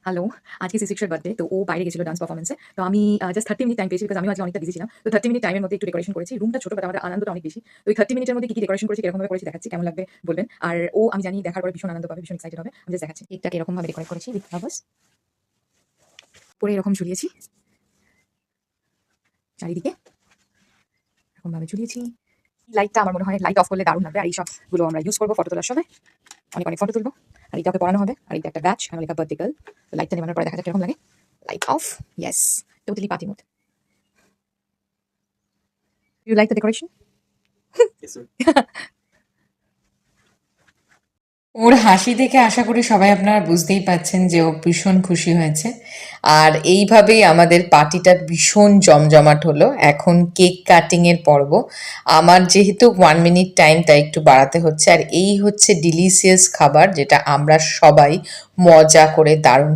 Hello, আজকে সিক্সের birthday. তো ও বাইরে গেছিল ডান্স পারফরমেন্সে। তো আমি জাস্ট 30 মিনিট টাইম পেয়েছি বিকজ আমিও আজকে অনেকটা বিজি ছিলাম। তো 30 মিনিট টাইমের মধ্যে একটু ডেকোরেশন করেছি। রুমটা ছোট বাট আমার আনন্দটা অনেক বেশি। তো ওই 30 মিনিটের মধ্যে কি ডেকোরেশন করেছি, কিরকমভাবে করেছি দেখাচ্ছি। কেমন লাগবে বলবেন। আর ও আমি জানি দেখার পরে ভীষণ আনন্দ পাবে, ভীষণ এক্সাইটেড হবে। আমি জাস্ট দেখাচ্ছি। কেকটাকে এরকমভাবে ডেকোরেট করেছি উইথ ফ্লাওয়ার্স। পরে এরকম ঝুলিয়েছি চারিদিকে। এরকমভাবে ঝুলিয়েছি। লাইটটা আমার মনে হয় লাইট অফ করলে দারুণ লাগবে। আর এই সবগুলো আমরা ইউজ করবো ফটো তোলার সময়। অনেক অনেক ফটো তুলবো। আর এটাকে পড়ানো হবে। আর এটা একটা ব্যাচ, আমার লেখা বার্থডে গার্ল। তো লাইটটা নেভানোর পরে দেখা যাক কিরকম লাগে। Light off. Yes, totally party mood. You like the decoration? ওর হাসি দেখে আশা করি সবাই আপনারা বুঝতেই পাচ্ছেন যে ও ভীষণ খুশি হয়েছে। আর এইভাবেই আমাদের পার্টিটা ভীষণ জমজমাট হলো। এখন কেক কাটিং এর পর্ব। আমার যেহেতু 1 মিনিট টাইম, তাই একটু বাড়াতে হচ্ছে। আর এই হচ্ছে ডিলিশিয়াস খাবার, যেটা আমরা সবাই মজা করে দারুণ